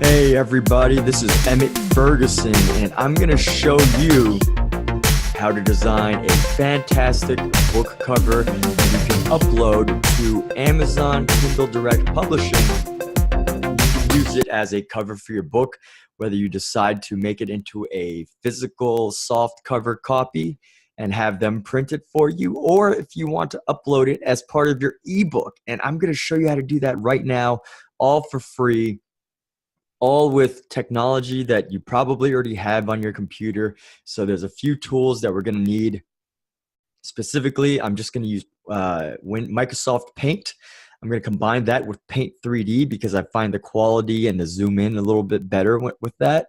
Hey everybody, this is Emmett Ferguson, and I'm going to show you how to design a fantastic book cover that you can upload to Amazon Kindle Direct Publishing. You can use it as a cover for your book, whether you decide to make it into a physical soft cover copy and have them print it for you, or if you want to upload it as part of your ebook. And I'm going to show you how to do that right now, all for free. All with technology that you probably already have on your computer. So there's a few tools that we're going to need. Specifically, I'm just going to use Microsoft Paint. I'm going to combine that with Paint 3D because I find the quality and the zoom in a little bit better with that.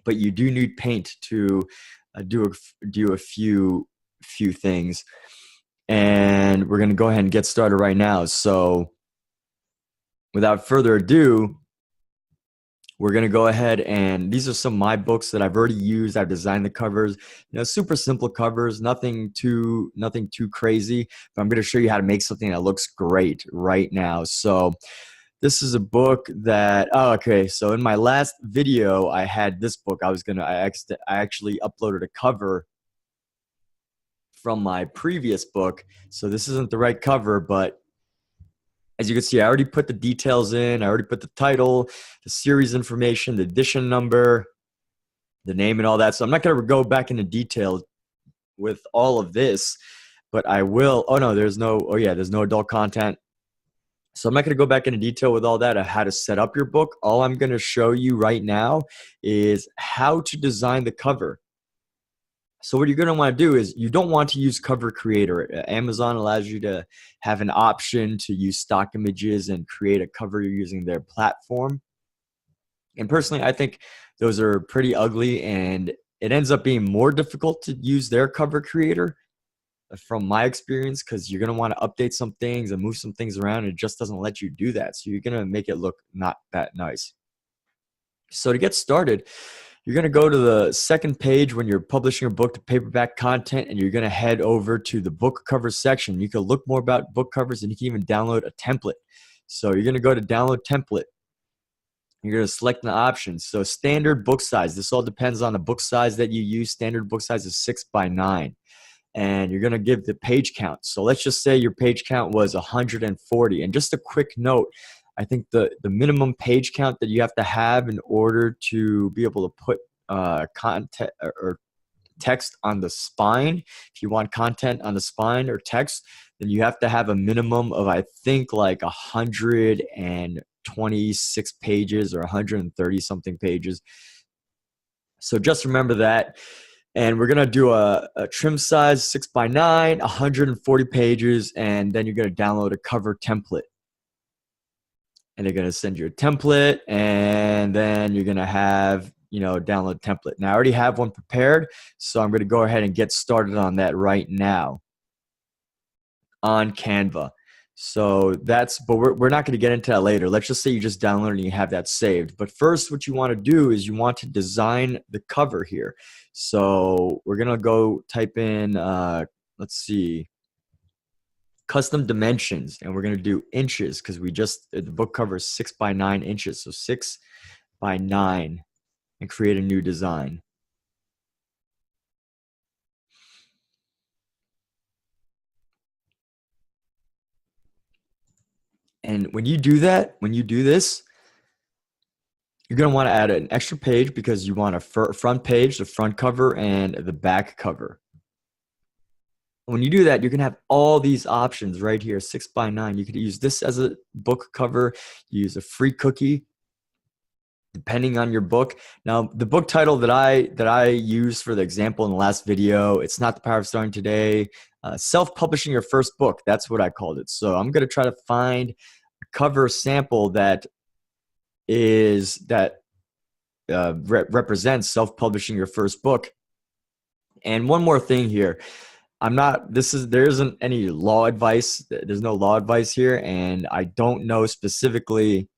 But you do need Paint to do a few things. And we're going to go ahead and get started right now. So without further ado, we're going to go ahead, and these are some of my books that I've already used. I've designed the covers, super simple covers, nothing too crazy, but I'm going to show you how to make something that looks great right now. So this is a book that, so in my last video, I had this book. I actually uploaded a cover from my previous book. So this isn't the right cover, but as you can see, I already put the details in. I already put the title, the series information, the edition number, the name, and all that. So I'm not going to go back into detail with all of this, but I will. There's no adult content. So I'm not going to go back into detail with all that, how to set up your book. All I'm going to show you right now is how to design the cover. So what you're going to want to do is you don't want to use Cover Creator. Amazon allows you to have an option to use stock images and create a cover using their platform. And personally, I think those are pretty ugly, and it ends up being more difficult to use their Cover Creator from my experience, because you're going to want to update some things and move some things around, and it just doesn't let you do that. So you're going to make it look not that nice. So to get started, you're going to go to the second page when you're publishing your book to paperback content, and you're going to head over to the book cover section. You can look more about book covers, and you can even download a template. So you're going to go to download template. You're going to select the options. So standard book size. This all depends on the book size that you use. Standard book size is 6x9. And you're going to give the page count. So let's just say your page count was 140. And just a quick note, I think the minimum page count that you have to have in order to be able to put content or text on the spine, if you want content on the spine or text, then you have to have a minimum of, I think, like 126 pages or 130 something pages. So just remember that. And we're going to do a trim size 6x9, 140 pages, and then you're going to download a cover template. And they're going to send you a template, and then you're going to have, download template. Now I already have one prepared, so I'm going to go ahead and get started on that right now on Canva. So but we're not going to get into that later. Let's just say you just download it and you have that saved. But first, what you want to do is you want to design the cover here. So we're going to go type in, let's see, custom dimensions, and we're going to do inches because the book cover is 6x9 inches. So 6x9, and create a new design. And when you do this, you're going to want to add an extra page because you want a front page, the front cover, and the back cover. When you do that, you can have all these options right here, 6x9. You could use this as a book cover, use a free cookie, depending on your book. Now, the book title that I used for the example in the last video, it's not The Power of Starting Today, self-publishing your first book. That's what I called it. So I'm going to try to find a cover sample that represents self-publishing your first book. And one more thing here. There isn't any law advice. There's no law advice here, and I don't know specifically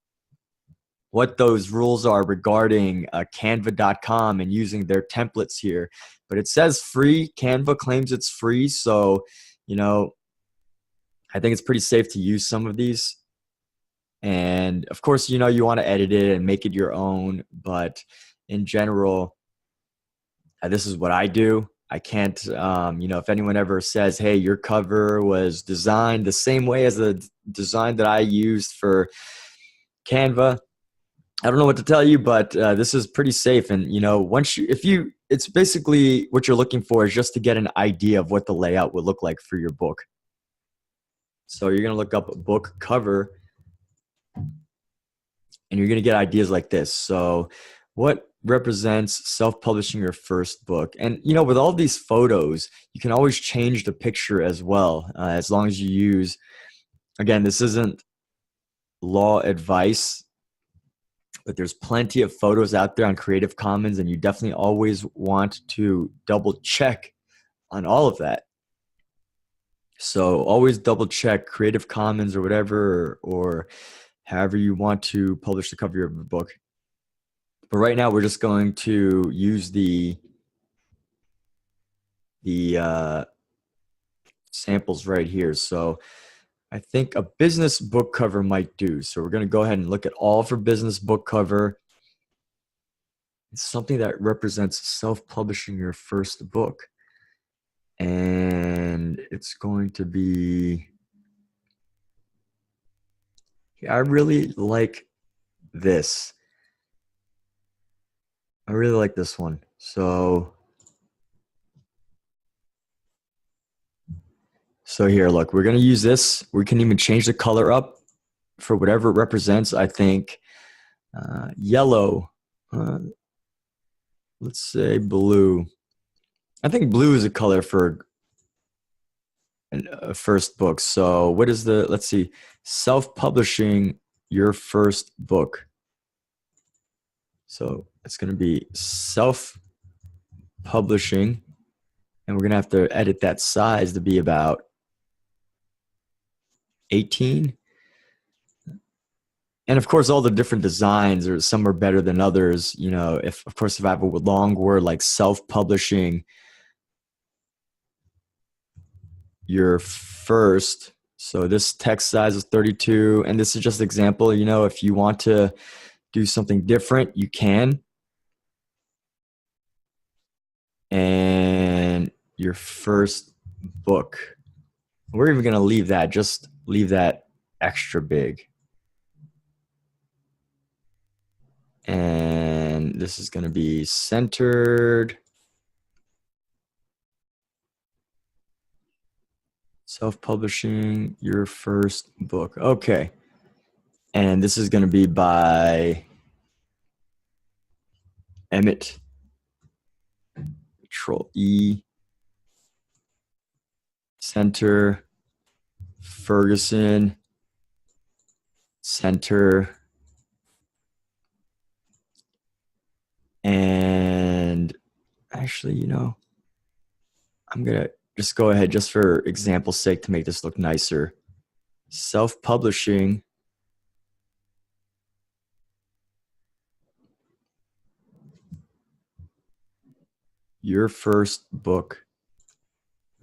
what those rules are regarding canva.com and using their templates here. But it says free. Canva claims it's free. So, I think it's pretty safe to use some of these. And of course, you know, you want to edit it and make it your own, but in general, this is what I do. I can't, you know, if anyone ever says, hey, your cover was designed the same way as the design that I used for Canva, I don't know what to tell you, but this is pretty safe. And, you know, it's basically what you're looking for is just to get an idea of what the layout would look like for your book. So you're going to look up a book cover and you're going to get ideas like this. So what represents self-publishing your first book? And, you know, with all these photos, you can always change the picture as well, as long as you use, again, this isn't law advice, but there's plenty of photos out there on Creative Commons, and you definitely always want to double check on all of that. So always double check Creative Commons or whatever, or however you want to publish the cover of your book. But right now we're just going to use the samples right here. So I think a business book cover might do. So we're going to go ahead and look at all for business book cover. It's something that represents self-publishing your first book. And it's going to be, I really like this. I really like this one. So here, look, we're going to use this. We can even change the color up for whatever it represents. I think yellow, let's say blue. I think blue is a color for a first book. So what is let's see, self-publishing your first book. So it's going to be self-publishing, and we're going to have to edit that size to be about 18. And of course, all the different designs, or some are better than others. You know, if I have a long word like self-publishing your first, so this text size is 32, and this is just an example. You know, if you want to do something different, you can. And your first book, we're even going to leave that, just leave that extra big. And this is going to be centered. Self-publishing your first book. Okay. And this is going to be by Emmett. Control E. Center. Ferguson. Center. And actually, you know, I'm going to just go ahead, just for example's sake, to make this look nicer. Self-publishing your first book.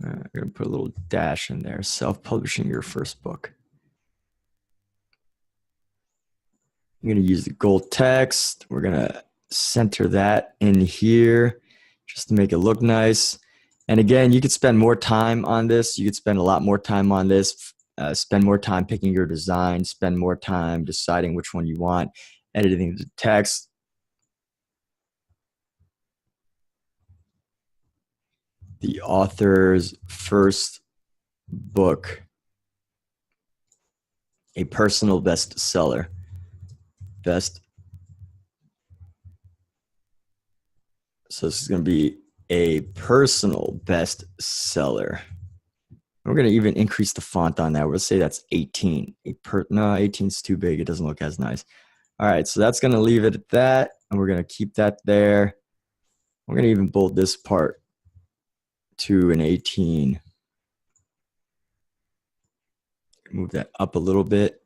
I'm going to put a little dash in there. Self-publishing your first book. I'm going to use the gold text. We're going to center that in here just to make it look nice. And again, you could spend more time on this. You could spend a lot more time on this. Spend more time picking your design. Spend more time deciding which one you want. Editing the text. The author's first book. A personal bestseller. So this is going to be a personal bestseller. We're going to even increase the font on that. We'll say that's 18. No, 18 is too big. It doesn't look as nice. All right, so that's going to leave it at that, and we're going to keep that there. We're going to even bold this part to an 18. Move that up a little bit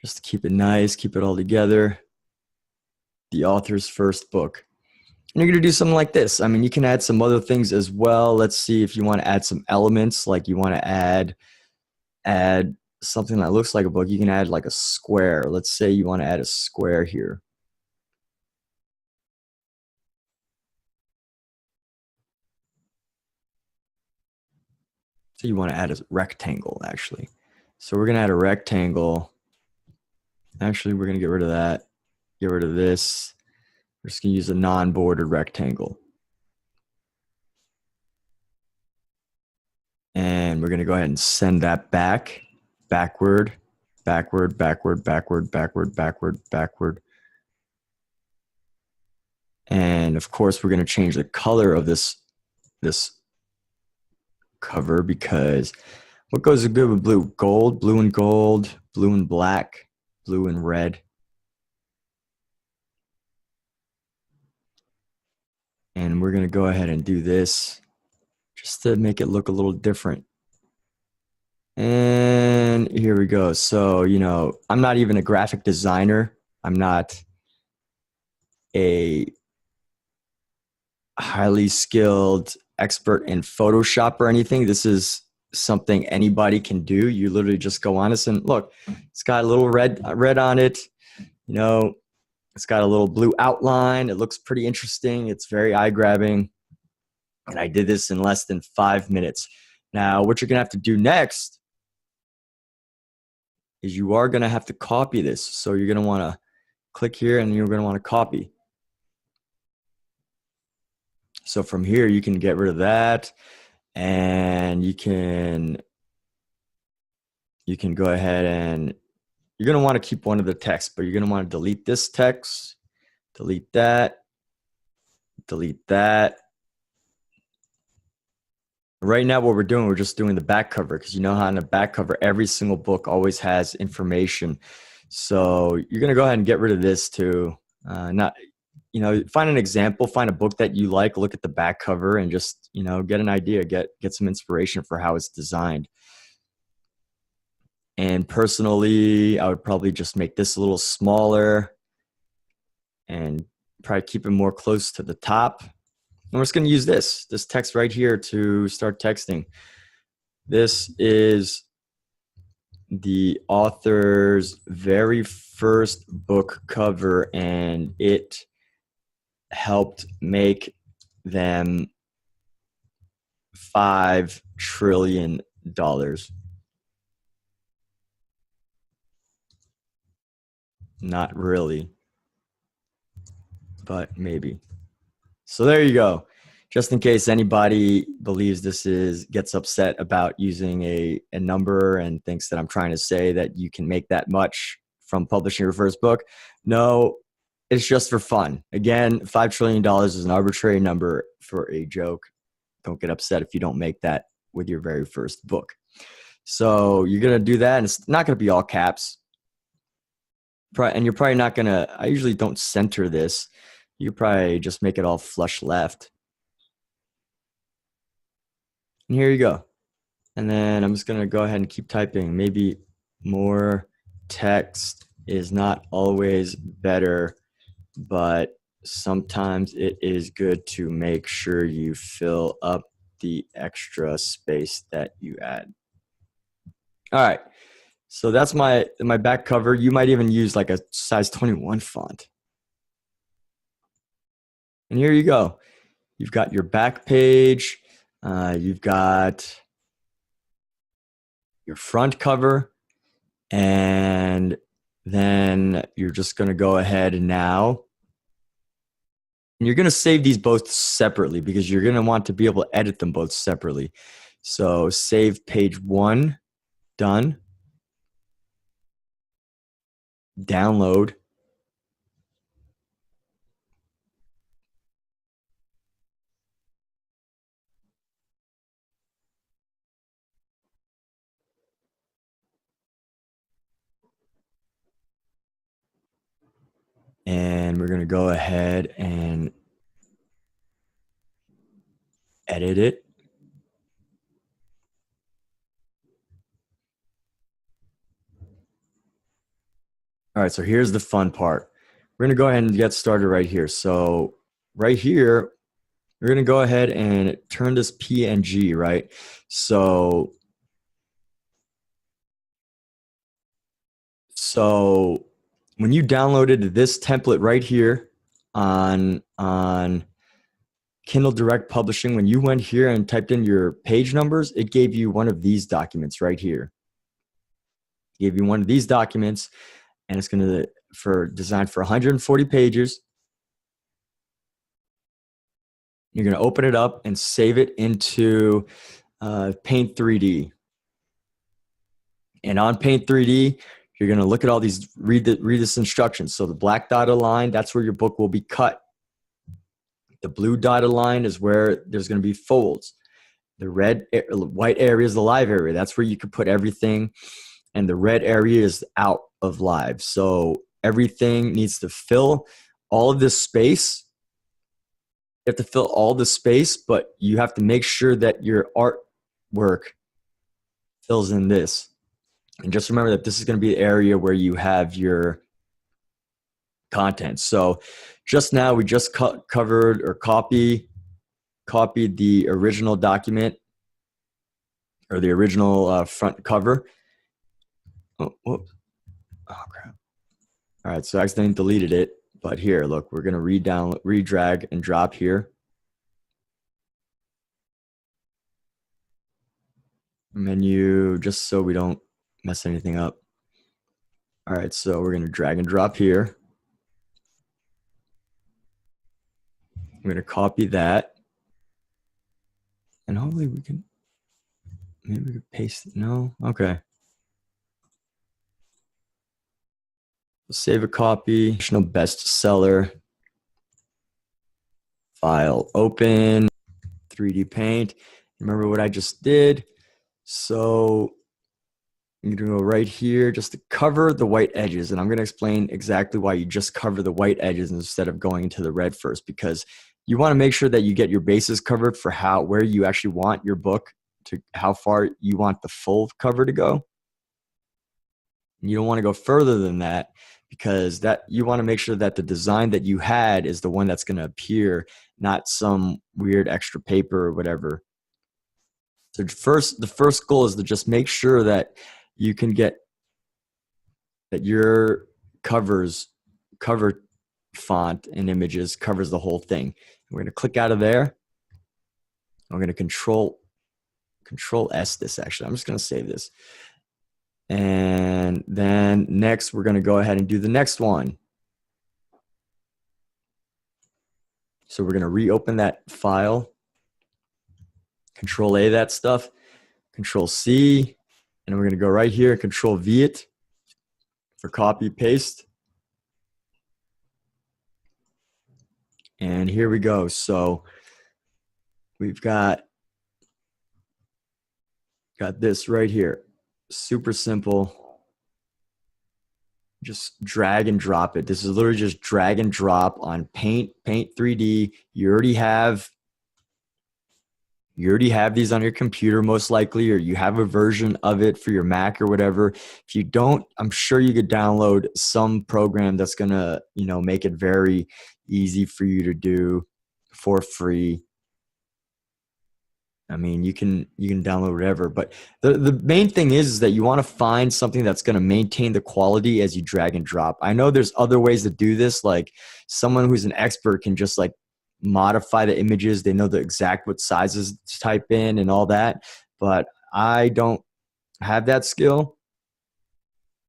just to keep it nice, keep it all together. The author's first book. And you're going to do something like this. I mean, you can add some other things as well. Let's see if you want to add some elements, like you want to add something that looks like a book, you can add like a square. Let's say you want to add a square here. So you want to add a rectangle, actually. So we're going to add a rectangle. Actually, we're going to get rid of that. Get rid of this. We're just going to use a non-bordered rectangle. And we're going to go ahead and send that back, backward, backward, backward, backward, backward, backward, backward. And of course, we're going to change the color of this cover, because what goes good with blue? Gold, blue and gold, blue and black, blue and red. And we're going to go ahead and do this just to make it look a little different. And here we go. So, you know, I'm not even a graphic designer. I'm not a highly skilled expert in Photoshop or anything. This is something anybody can do. You literally just go on this and look, it's got a little red on it. You know, it's got a little blue outline. It looks pretty interesting. It's very eye-grabbing. And I did this in less than 5 minutes. Now, what you're going to have to do next is you are going to have to copy this. So you're going to want to click here and you're going to want to copy. So from here, you can get rid of that, and you can go ahead and you're going to want to keep one of the text, but you're going to want to delete this text, delete that, delete that. Right now, what we're doing, we're just doing the back cover, because you know how in the back cover, every single book always has information. So you're going to go ahead and get rid of this too. You know, find an example, find a book that you like, look at the back cover, and just, you know, get an idea, get some inspiration for how it's designed. And personally, I would probably just make this a little smaller and probably keep it more close to the top. And we're just going to use this text right here to start texting. This is the author's very first book cover, and it helped make them $5 trillion. Not really, but maybe. So there you go. Just in case anybody believes gets upset about using a number and thinks that I'm trying to say that you can make that much from publishing your first book. No, it's just for fun. Again, $5 trillion is an arbitrary number for a joke. Don't get upset if you don't make that with your very first book. So you're going to do that, and it's not going to be all caps. And you're probably not going to, I usually don't center this. You probably just make it all flush left. And here you go. And then I'm just going to go ahead and keep typing. Maybe more text is not always better, but sometimes it is good to make sure you fill up the extra space that you add. All right. So that's my back cover. You might even use like a size 21 font. And here you go. You've got your back page. You've got your front cover. And then you're just going to go ahead and now. And you're going to save these both separately, because you're going to want to be able to edit them both separately. So save page 1, done. Download. And we're going to go ahead and edit it. All right, so here's the fun part. We're going to go ahead and get started right here. So right here, we're going to go ahead and turn this PNG, right? So So when you downloaded this template right here on Kindle Direct Publishing, when you went here and typed in your page numbers, it gave you one of these documents right here. It gave you one of these documents, and it's going to designed for 140 pages. You're going to open it up and save it into Paint 3D. And on Paint 3D, you're going to look at all these, read this instructions. So the black dotted line, that's where your book will be cut. The blue dotted line is where there's going to be folds. The white area is the live area. That's where you can put everything. And the red area is out of live. So everything needs to fill all of this space. You have to fill all the space, but you have to make sure that your artwork fills in this. And just remember that this is going to be the area where you have your content. So just now we just covered or copied the original document or the original front cover. Oh, whoops. Oh, crap. All right, so I accidentally deleted it. But here, look, we're going to re-drag and drop here. Menu, just so we don't mess anything up. All right, so we're going to drag and drop here. I'm going to copy that. And hopefully we can, maybe we can paste it. No? Okay. Save a copy, additional bestseller, file open, 3D Paint. Remember what I just did? So I'm going to go right here just to cover the white edges. And I'm going to explain exactly why you just cover the white edges instead of going into the red first, because you want to make sure that you get your bases covered for where you actually want your book to, how far you want the full cover to go. You don't want to go further than that, because you want to make sure that the design that you had is the one that's going to appear, not some weird extra paper or whatever. So the first goal is to just make sure that you can get that your cover font and images covers the whole thing. We're going to click out of there. I'm going to control S this. Actually, I'm just going to save this. And then next, we're going to go ahead and do the next one. So we're going to reopen that file, Control A that stuff, Control C, and we're going to go right here, Control V it for copy paste. And here we go. So we've got this right here. Super simple. Just drag and drop it. This is literally just drag and drop on Paint 3D. You already have these on your computer most likely, or you have a version of it for your Mac or whatever. If you don't, I'm sure you could download some program that's gonna, make it very easy for you to do for free. I mean, you can download whatever, but the main thing is that you want to find something that's going to maintain the quality as you drag and drop. I know there's other ways to do this, like someone who's an expert can just like modify the images. They know the exact what sizes to type in and all that, but I don't have that skill.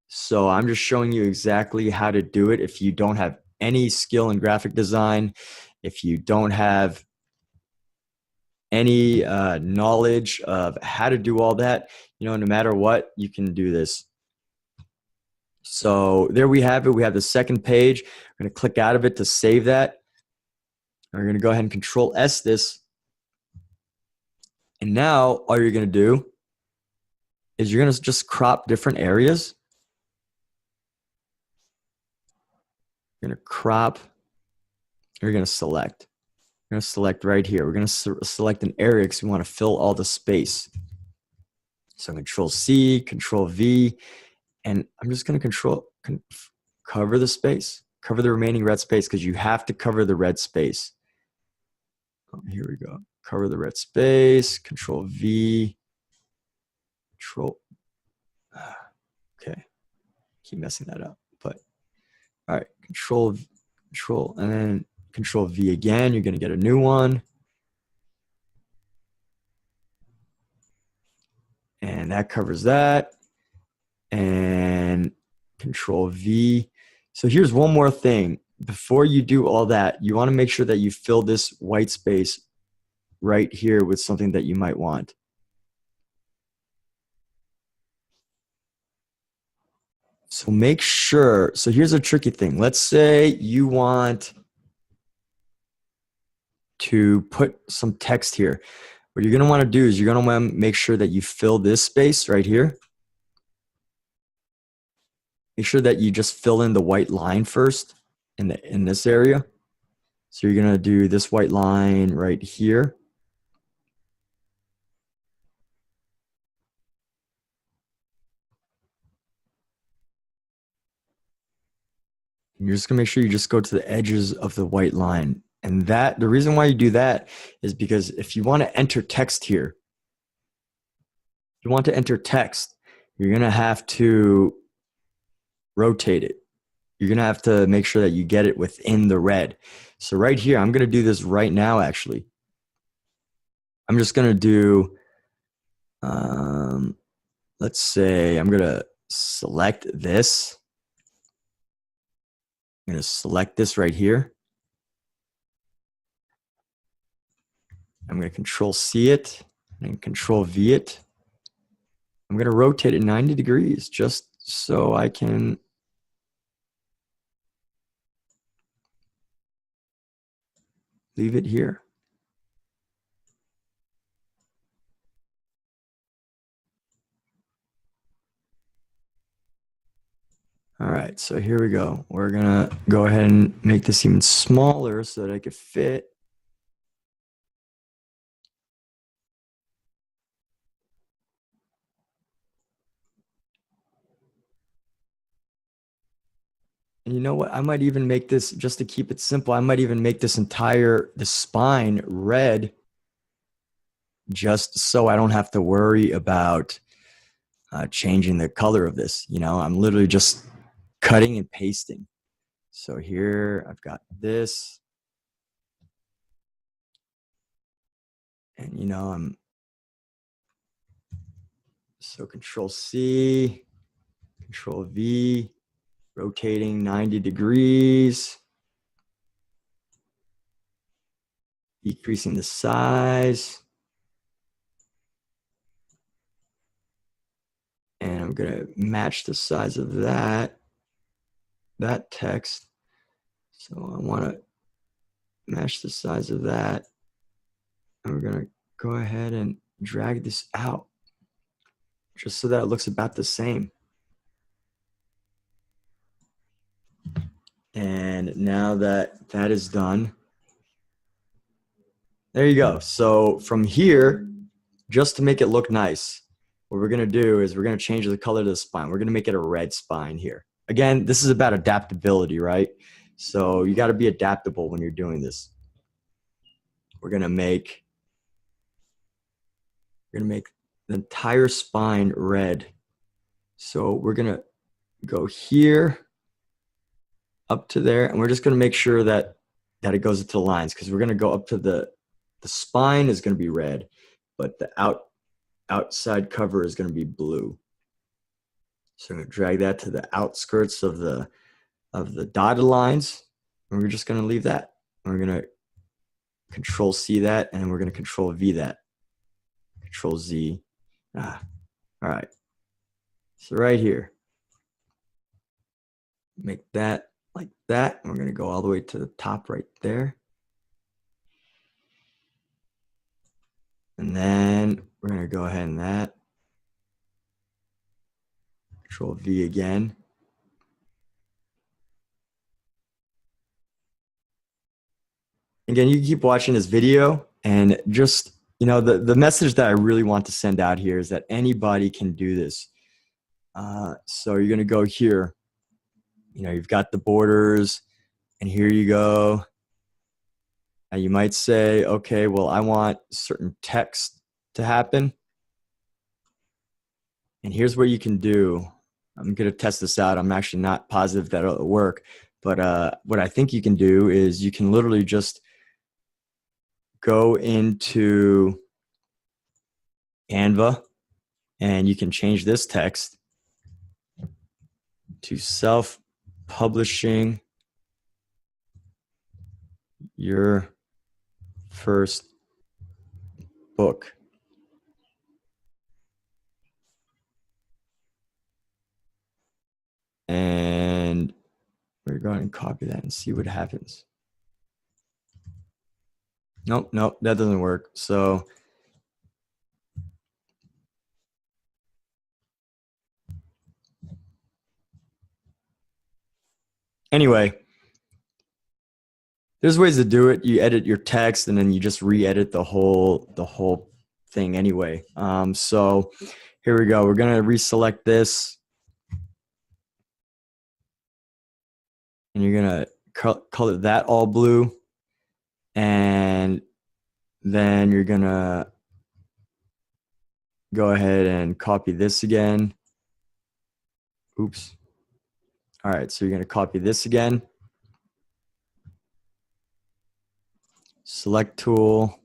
So I'm just showing you exactly how to do it. If you don't have any skill in graphic design, if you don't have any knowledge of how to do all that, no matter what, you can do this. So there we have it. We have the second page. We're going to click out of it to save that. We're going to go ahead and Control S this. And now all you're going to do is you're going to just crop different areas. You're going to crop. You're going to select. We're going to select right here. We're going to select an area because we want to fill all the space. So Control C, Control V, and I'm just going to cover the space, cover the remaining red space, because you have to cover the red space. Oh, here we go. Cover the red space, Control V, Control. Okay. keep messing that up, but all right, control, and then control V again. You're going to get a new one. And that covers that. And control V. So here's one more thing. Before you do all that, you want to make sure that you fill this white space right here with something that you might want. So make sure, so here's a tricky thing. Let's say you want to put some text here. What you're going to want to do is you're going to want to make sure that you fill this space right here. Make sure that you just fill in the white line first in this area. So you're going to do this white line right here. And you're just going to make sure you just go to the edges of the white line. And that the reason why you do that is because if you want to enter text here, if you want to enter text, you're going to have to rotate it. You're going to have to make sure that you get it within the red. So right here, I'm going to do this right now, actually. I'm just going to do, let's say I'm going to select this. I'm going to select this right here. I'm going to control C it and control V it. I'm going to rotate it 90 degrees just so I can leave it here. All right, so here we go. We're gonna go ahead and make this even smaller so that I could fit. And you know what? I might even make this, just to keep it simple, I might even make this the spine red just so I don't have to worry about changing the color of this. You know, I'm literally just cutting and pasting. So here I've got this. And you know, so control C, control V, rotating 90 degrees, decreasing the size. And I'm going to match the size of that text. So I want to match the size of that. And we're going to go ahead and drag this out just so that it looks about the same. And now that that is done, there you go. So from here, just to make it look nice, what we're going to do is we're going to change the color of the spine. We're going to make it a red spine here. Again, this is about adaptability, right? So you got to be adaptable when you're doing this. We're going to make the entire spine red. So we're going to go here up to there, and we're just going to make sure that it goes into the lines, because we're going to go up to the spine is going to be red, but the outside cover is going to be blue. So I'm going to drag that to the outskirts of the dotted lines, and we're just going to leave that. And we're going to control C that, and we're going to control V that. Control Z. All right. So right here, make that like that. And we're going to go all the way to the top right there. And then we're going to go ahead and that. Control V again. Again, you can keep watching this video, and just, you know, the message that I really want to send out here is that anybody can do this. So you're going to go here. You know, you've got the borders, and here you go. Now you might say, okay, well, I want certain text to happen. And here's what you can do. I'm going to test this out. I'm actually not positive that it'll work. But what I think you can do is you can literally just go into Canva and you can change this text to self-publishing your first book. And we're going to copy that and see what happens. Nope, that doesn't work. So anyway, there's ways to do it. You edit your text and then you just re-edit the whole thing anyway. So here we go. We're going to reselect this. And you're going to color that all blue. And then you're going to go ahead and copy this again. Oops. All right, so you're going to copy this again. Select tool.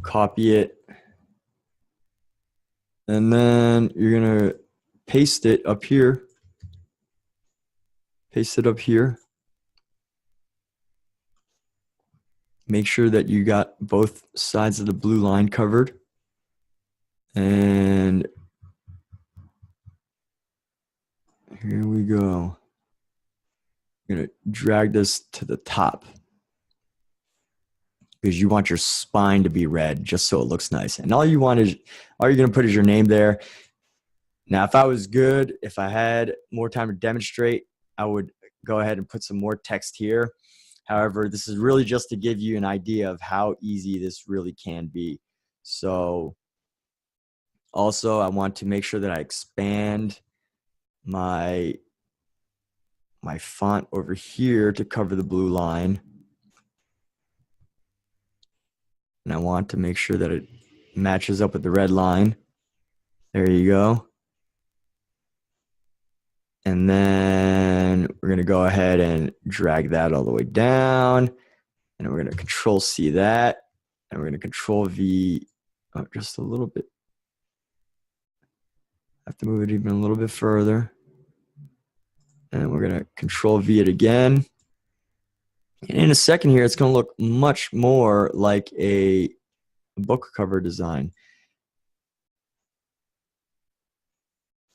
Copy it. And then you're going to paste it up here. Paste it up here. Make sure that you got both sides of the blue line covered. And here we go. I'm going to drag this to the top because you want your spine to be red just so it looks nice. And all you're going to put is your name there. Now, if I was good, if I had more time to demonstrate, I would go ahead and put some more text here. However, this is really just to give you an idea of how easy this really can be. So also, I want to make sure that I expand my font over here to cover the blue line. And I want to make sure that it matches up with the red line. There you go. And then we're going to go ahead and drag that all the way down. And we're going to Control C that. And we're going to Control V just a little bit. I have to move it even a little bit further. And we're going to Control V it again. And in a second here, it's going to look much more like a book cover design.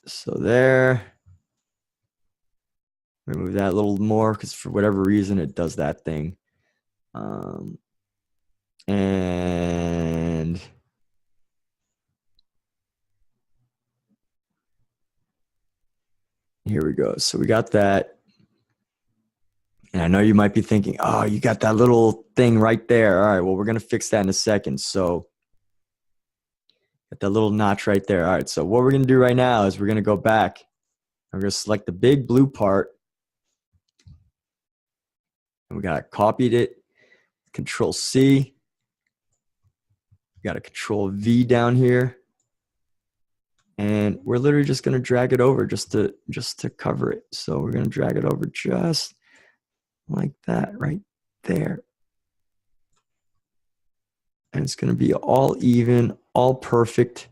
So there. Remove that a little more because for whatever reason it does that thing. And here we go. So we got that. And I know you might be thinking, oh, you got that little thing right there. All right, well, we're going to fix that in a second. So got that little notch right there. All right, so what we're going to do right now is we're going to go back. I'm going to select the big blue part. And we got copied it, Control C. We got a Control V down here. And we're literally just going to drag it over just to cover it. So we're going to drag it over just like that right there. And it's going to be all even, all perfect.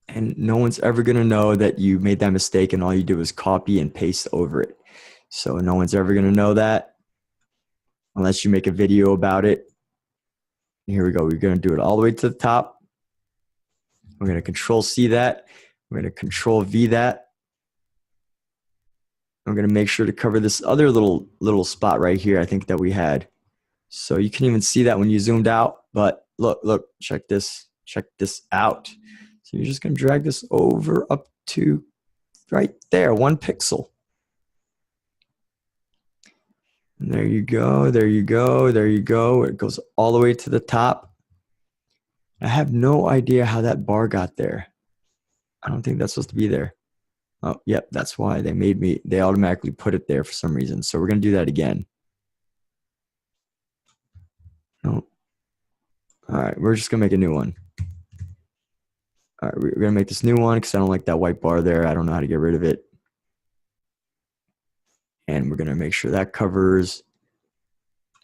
And no one's ever going to know that you made that mistake and all you did was copy and paste over it. So no one's ever going to know that unless you make a video about it. Here we go. We're going to do it all the way to the top. We're going to Control C that. We're going to Control V that. I'm going to make sure to cover this other little spot right here, I think that we had. So you can even see that when you zoomed out. But look, check this out. So you're just going to drag this over up to right there, 1 pixel. And there you go, there you go, there you go. It goes all the way to the top. I have no idea how that bar got there. I don't think that's supposed to be there. Oh, yep, that's why they automatically put it there for some reason. So we're going to do that again. No. All right, we're just gonna make a new one. All right, we're gonna make this new one because I don't like that white bar there. I don't know how to get rid of it. And we're gonna make sure that covers.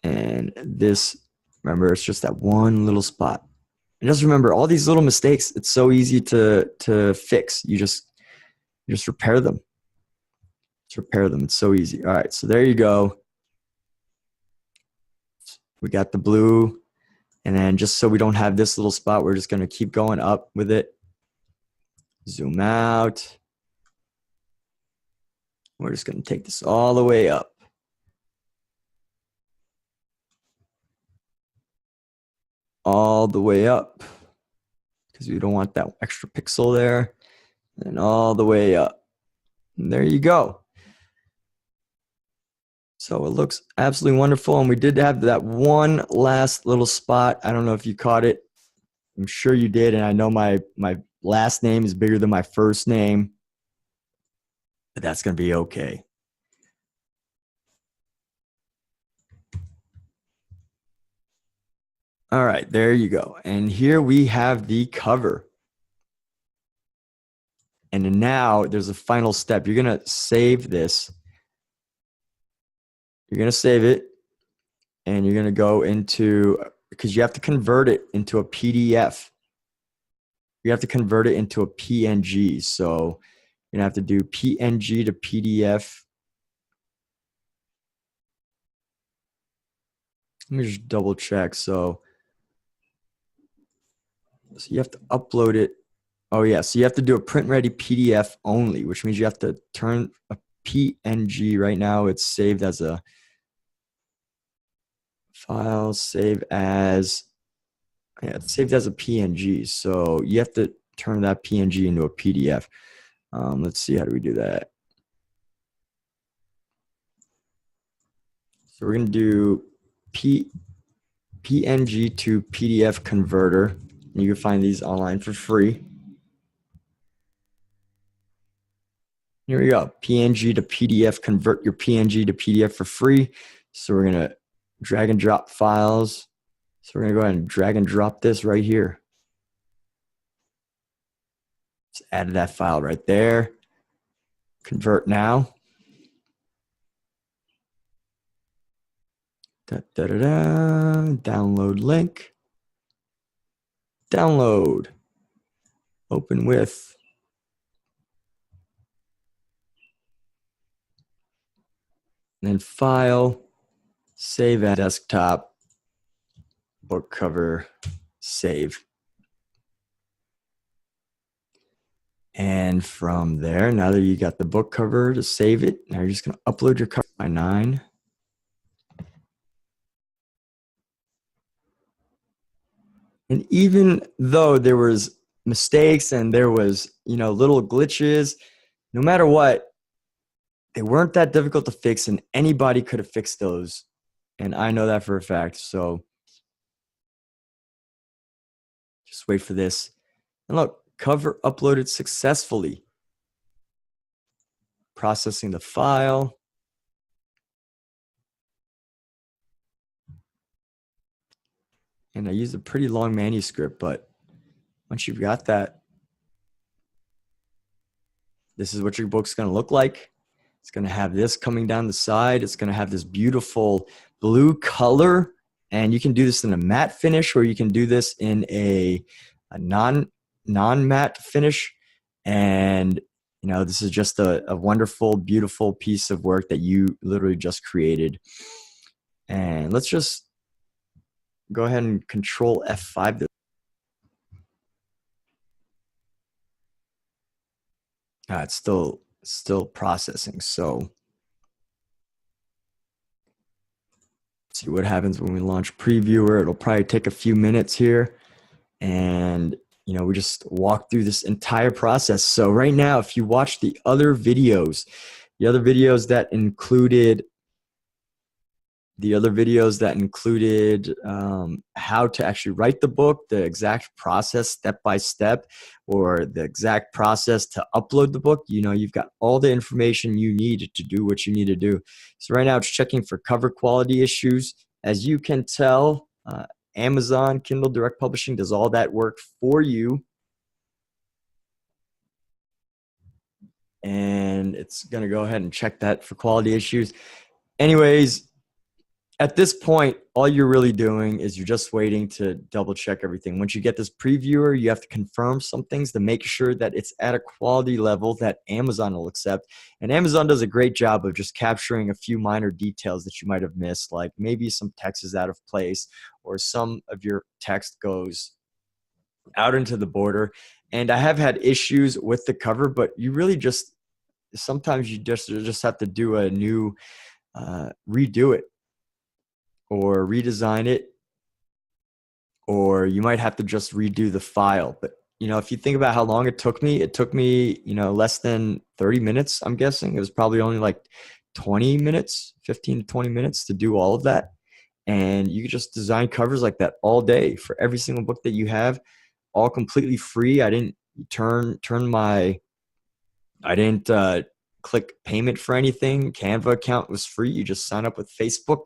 And this, remember, it's just that one little spot. And just remember, all these little mistakes, it's so easy to fix. You just repair them. Just repair them. It's so easy. All right, so there you go. We got the blue. And then just so we don't have this little spot, we're just going to keep going up with it. Zoom out. We're just going to take this all the way up. All the way up. Because we don't want that extra pixel there. And all the way up. And there you go. So it looks absolutely wonderful. And we did have that one last little spot. I don't know if you caught it. I'm sure you did. And I know my last name is bigger than my first name. But that's going to be okay. All right, there you go. And here we have the cover. And now there's a final step. You're going to save this. You're going to save it. And you're going to go into, because you have to convert it into a PDF. You have to convert it into a PNG. So you're going to have to do PNG to PDF. Let me just double check. So you have to upload it. Oh yeah, so you have to do a print ready PDF only, which means you have to turn a PNG. Right now it's saved as a file, save as, yeah, it's saved as a PNG. So you have to turn that PNG into a PDF. Let's see, how do we do that? So we're gonna do PNG to PDF converter. You can find these online for free. Here we go, PNG to PDF, convert your PNG to PDF for free. So we're gonna drag and drop files. So we're gonna go ahead and drag and drop this right here. Just add that file right there. Convert now. Download link. Download. Open with. And then file. Save as desktop. Book cover. Save. And from there, now that you got the book cover to save it, now you're just going to upload your cover by 9. And even though there was mistakes and there was, little glitches, no matter what, they weren't that difficult to fix, and anybody could have fixed those. And I know that for a fact. So just wait for this. And look, cover uploaded successfully. Processing the file. And I used a pretty long manuscript, but once you've got that, this is what your book's going to look like. It's going to have this coming down the side. It's going to have this beautiful blue color. And you can do this in a matte finish, or you can do this in a non-matte finish. And, this is just a wonderful, beautiful piece of work that you literally just created. And let's just go ahead and Control F5 this. It's still processing. So let's see what happens when we launch Previewer. It'll probably take a few minutes here. And, we just walk through this entire process. So right now, if you watch the other videos that included how to actually write the book, the exact process step by step, or the exact process to upload the book, you've got all the information you need to do what you need to do. So right now it's checking for cover quality issues. As you can tell, Uh, Amazon Kindle Direct Publishing does all that work for you. And it's going to go ahead and check that for quality issues. Anyways, at this point, all you're really doing is you're just waiting to double check everything. Once you get this previewer, you have to confirm some things to make sure that it's at a quality level that Amazon will accept. And Amazon does a great job of just capturing a few minor details that you might have missed, like maybe some text is out of place or some of your text goes out into the border. And I have had issues with the cover, but you really just sometimes you just have to do a new redo it or redesign it, or you might have to just redo the file. But if you think about how long it took me less than 30 minutes. I'm guessing it was probably only like 20 minutes, 15 to 20 minutes to do all of that. And you could just design covers like that all day for every single book that you have, all completely free. I didn't click payment for anything. Canva account was free. You just sign up with Facebook.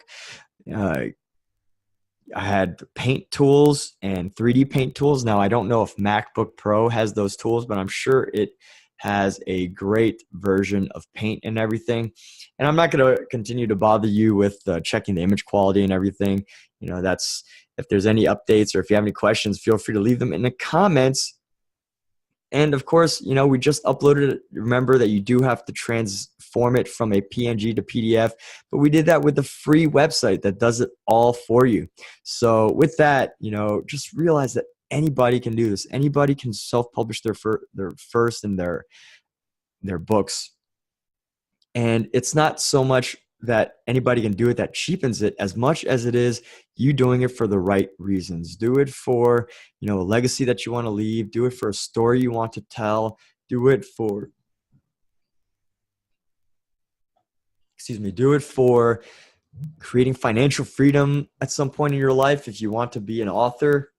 I had paint tools and 3D paint tools. Now, I don't know if MacBook Pro has those tools, but I'm sure it has a great version of paint and everything. And I'm not going to continue to bother you with checking the image quality and everything. That's if there's any updates or if you have any questions, feel free to leave them in the comments. And of course, we just uploaded it. Remember that you do have to transform it from a PNG to PDF, but we did that with the free website that does it all for you. So with that, just realize that anybody can do this. Anybody can self-publish their first and their books. And it's not so much that anybody can do it that cheapens it as much as it is you doing it for the right reasons. Do it for, a legacy that you want to leave. Do it for a story you want to tell. Do it for creating financial freedom at some point in your life if you want to be an author.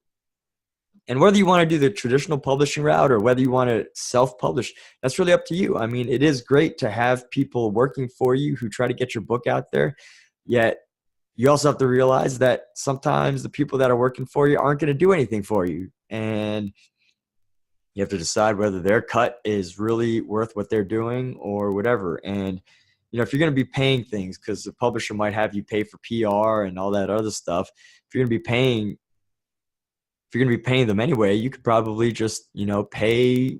And whether you want to do the traditional publishing route or whether you want to self-publish, that's really up to you. I mean, it is great to have people working for you who try to get your book out there, yet you also have to realize that sometimes the people that are working for you aren't going to do anything for you. And you have to decide whether their cut is really worth what they're doing or whatever. And, if you're going to be paying things, because the publisher might have you pay for PR and all that other stuff, if you're going to be paying them anyway, you could probably just, pay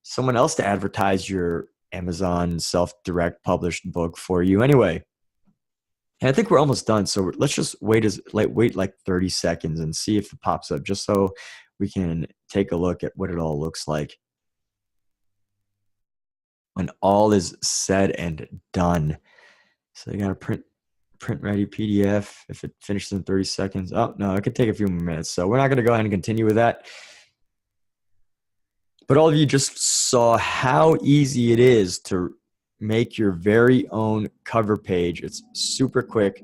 someone else to advertise your Amazon self-direct published book for you anyway. And I think we're almost done. So let's just wait like 30 seconds and see if it pops up, just so we can take a look at what it all looks like when all is said and done. So you got to print ready PDF if it finishes in 30 seconds. Oh, no, it could take a few more minutes. So we're not going to go ahead and continue with that. But all of you just saw how easy it is to make your very own cover page. It's super quick.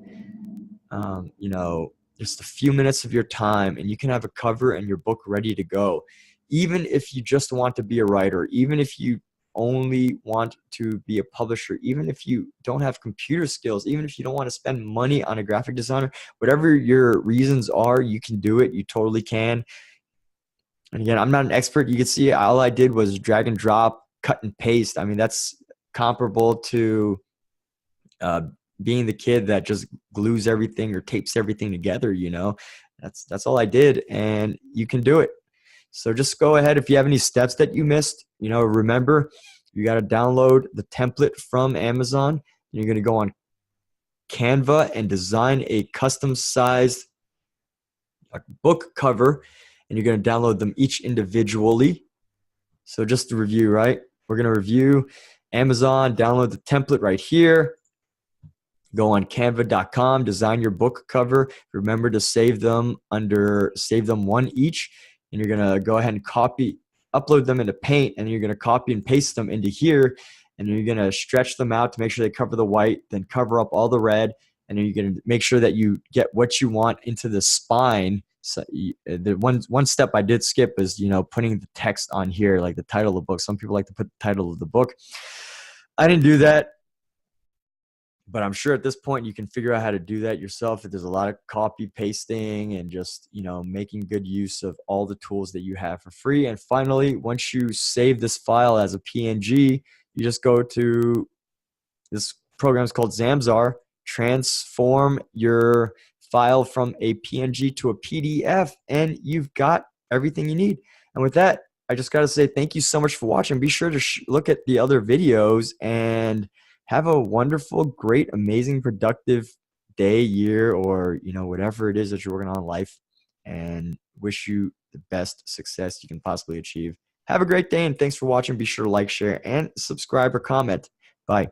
Just a few minutes of your time and you can have a cover and your book ready to go. Even if you just want to be a writer, even if you only want to be a publisher, even if you don't have computer skills, even if you don't want to spend money on a graphic designer, whatever your reasons are, you can do it. You totally can. And again, I'm not an expert. You can see all I did was drag and drop, cut and paste. I mean, that's comparable to being the kid that just glues everything or tapes everything together. That's all I did, and you can do it. So just go ahead. If you have any steps that you missed, remember, you got to download the template from Amazon. You're going to go on Canva and design a custom sized book cover, and you're going to download them each individually. So just to review, right? We're going to review Amazon, download the template right here. Go on canva.com, design your book cover. Remember to save them one each. And you're going to go ahead and upload them into Paint, and you're going to copy and paste them into here. And you're going to stretch them out to make sure they cover the white, then cover up all the red. And then you're going to make sure that you get what you want into the spine. So the one step I did skip is, putting the text on here, like the title of the book. Some people like to put the title of the book. I didn't do that. But I'm sure at this point you can figure out how to do that yourself. There's a lot of copy pasting and just, making good use of all the tools that you have for free. And finally, once you save this file as a PNG, you just go to this program is called Zamzar. Transform your file from a PNG to a PDF, and you've got everything you need. And with that, I just got to say thank you so much for watching. Be sure to look at the other videos and have a wonderful, great, amazing, productive day, year, or whatever it is that you're working on in life. And wish you the best success you can possibly achieve. Have a great day, and thanks for watching. Be sure to like, share, and subscribe or comment. Bye.